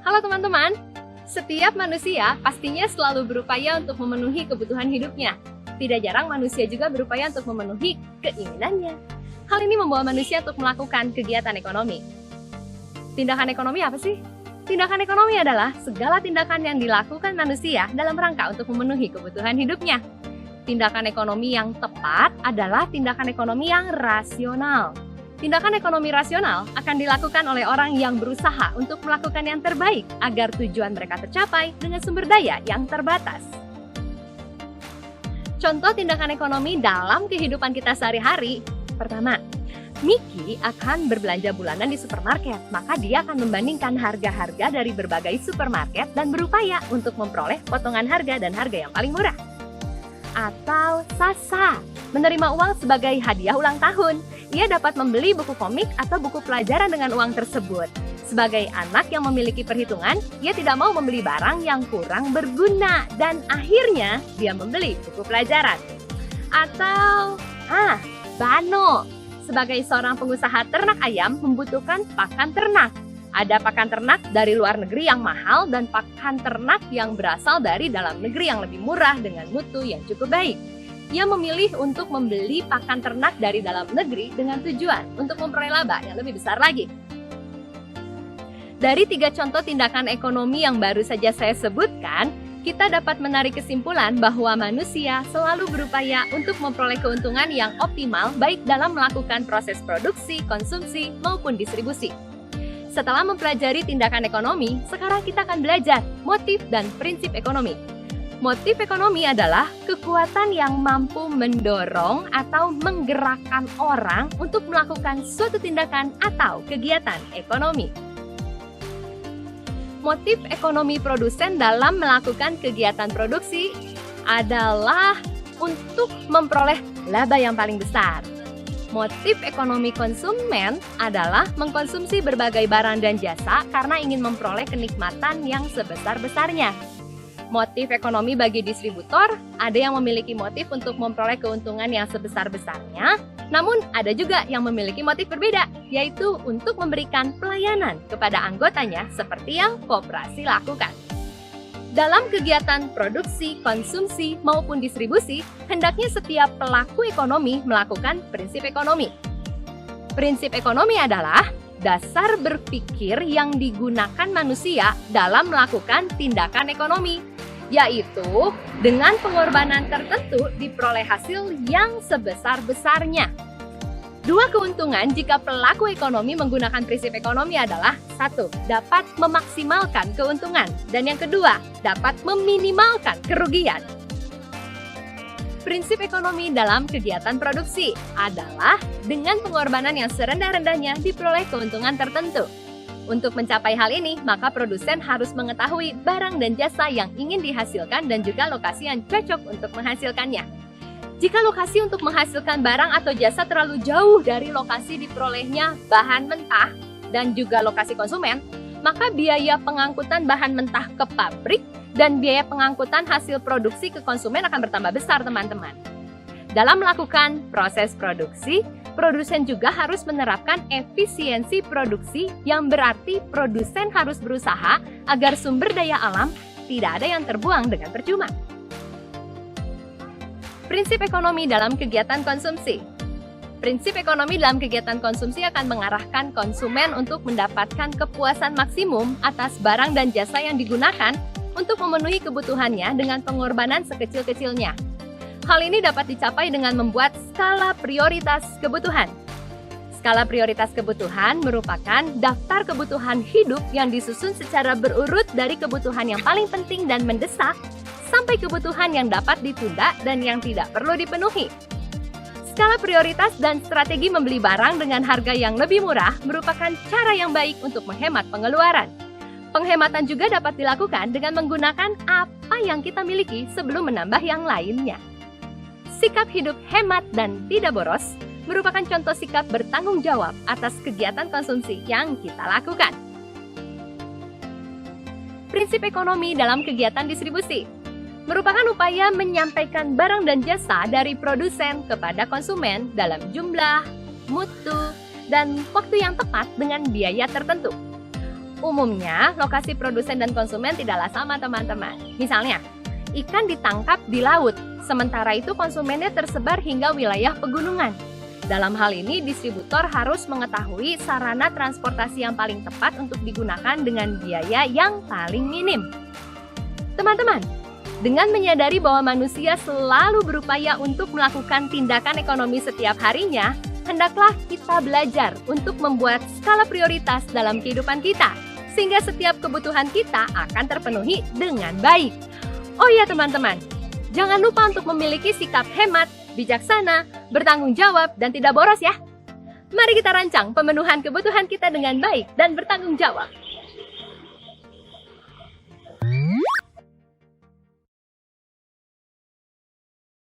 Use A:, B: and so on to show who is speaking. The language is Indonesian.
A: Halo teman-teman, setiap manusia pastinya selalu berupaya untuk memenuhi kebutuhan hidupnya. Tidak jarang manusia juga berupaya untuk memenuhi keinginannya. Hal ini membawa manusia untuk melakukan kegiatan ekonomi. Tindakan ekonomi apa sih? Tindakan ekonomi adalah segala tindakan yang dilakukan manusia dalam rangka untuk memenuhi kebutuhan hidupnya. Tindakan ekonomi yang tepat adalah tindakan ekonomi yang rasional. Tindakan ekonomi rasional akan dilakukan oleh orang yang berusaha untuk melakukan yang terbaik agar tujuan mereka tercapai dengan sumber daya yang terbatas. Contoh tindakan ekonomi dalam kehidupan kita sehari-hari. Pertama, Miki akan berbelanja bulanan di supermarket, maka dia akan membandingkan harga-harga dari berbagai supermarket dan berupaya untuk memperoleh potongan harga dan harga yang paling murah. Atau Sasa, menerima uang sebagai hadiah ulang tahun. Ia dapat membeli buku komik atau buku pelajaran dengan uang tersebut. Sebagai anak yang memiliki perhitungan, ia tidak mau membeli barang yang kurang berguna dan akhirnya dia membeli buku pelajaran. Atau Bano, sebagai seorang pengusaha ternak ayam membutuhkan pakan ternak. Ada pakan ternak dari luar negeri yang mahal dan pakan ternak yang berasal dari dalam negeri yang lebih murah dengan mutu yang cukup baik. Ia memilih untuk membeli pakan ternak dari dalam negeri dengan tujuan untuk memperoleh laba yang lebih besar lagi. Dari 3 contoh tindakan ekonomi yang baru saja saya sebutkan, kita dapat menarik kesimpulan bahwa manusia selalu berupaya untuk memperoleh keuntungan yang optimal baik dalam melakukan proses produksi, konsumsi, maupun distribusi. Setelah mempelajari tindakan ekonomi, sekarang kita akan belajar motif dan prinsip ekonomi. Motif ekonomi adalah kekuatan yang mampu mendorong atau menggerakkan orang untuk melakukan suatu tindakan atau kegiatan ekonomi. Motif ekonomi produsen dalam melakukan kegiatan produksi adalah untuk memperoleh laba yang paling besar. Motif ekonomi konsumen adalah mengkonsumsi berbagai barang dan jasa karena ingin memperoleh kenikmatan yang sebesar-besarnya. Motif ekonomi bagi distributor, ada yang memiliki motif untuk memperoleh keuntungan yang sebesar-besarnya, namun ada juga yang memiliki motif berbeda, yaitu untuk memberikan pelayanan kepada anggotanya seperti yang koperasi lakukan. Dalam kegiatan produksi, konsumsi, maupun distribusi, hendaknya setiap pelaku ekonomi melakukan prinsip ekonomi. Prinsip ekonomi adalah dasar berpikir yang digunakan manusia dalam melakukan tindakan ekonomi, yaitu dengan pengorbanan tertentu diperoleh hasil yang sebesar-besarnya. 2 keuntungan jika pelaku ekonomi menggunakan prinsip ekonomi adalah 1. Dapat memaksimalkan keuntungan, dan yang kedua, dapat meminimalkan kerugian. Prinsip ekonomi dalam kegiatan produksi adalah dengan pengorbanan yang serendah-rendahnya diperoleh keuntungan tertentu. Untuk mencapai hal ini, maka produsen harus mengetahui barang dan jasa yang ingin dihasilkan dan juga lokasi yang cocok untuk menghasilkannya. Jika lokasi untuk menghasilkan barang atau jasa terlalu jauh dari lokasi diperolehnya bahan mentah dan juga lokasi konsumen, maka biaya pengangkutan bahan mentah ke pabrik dan biaya pengangkutan hasil produksi ke konsumen akan bertambah besar, teman-teman. Dalam melakukan proses produksi, produsen juga harus menerapkan efisiensi produksi, yang berarti produsen harus berusaha agar sumber daya alam tidak ada yang terbuang dengan percuma. Prinsip ekonomi dalam kegiatan konsumsi. Prinsip ekonomi dalam kegiatan konsumsi akan mengarahkan konsumen untuk mendapatkan kepuasan maksimum atas barang dan jasa yang digunakan untuk memenuhi kebutuhannya dengan pengorbanan sekecil-kecilnya. Hal ini dapat dicapai dengan membuat skala prioritas kebutuhan. Skala prioritas kebutuhan merupakan daftar kebutuhan hidup yang disusun secara berurut dari kebutuhan yang paling penting dan mendesak sampai kebutuhan yang dapat ditunda dan yang tidak perlu dipenuhi. Skala prioritas dan strategi membeli barang dengan harga yang lebih murah merupakan cara yang baik untuk menghemat pengeluaran. Penghematan juga dapat dilakukan dengan menggunakan apa yang kita miliki sebelum menambah yang lainnya. Sikap hidup hemat dan tidak boros merupakan contoh sikap bertanggung jawab atas kegiatan konsumsi yang kita lakukan. Prinsip ekonomi dalam kegiatan distribusi merupakan upaya menyampaikan barang dan jasa dari produsen kepada konsumen dalam jumlah, mutu, dan waktu yang tepat dengan biaya tertentu. Umumnya, lokasi produsen dan konsumen tidaklah sama, teman-teman. Misalnya, ikan ditangkap di laut, sementara itu konsumennya tersebar hingga wilayah pegunungan. Dalam hal ini, distributor harus mengetahui sarana transportasi yang paling tepat untuk digunakan dengan biaya yang paling minim. Teman-teman, dengan menyadari bahwa manusia selalu berupaya untuk melakukan tindakan ekonomi setiap harinya, hendaklah kita belajar untuk membuat skala prioritas dalam kehidupan kita, sehingga setiap kebutuhan kita akan terpenuhi dengan baik. Oh iya teman-teman, jangan lupa untuk memiliki sikap hemat, bijaksana, bertanggung jawab, dan tidak boros ya. Mari kita rancang pemenuhan kebutuhan kita dengan baik dan bertanggung jawab.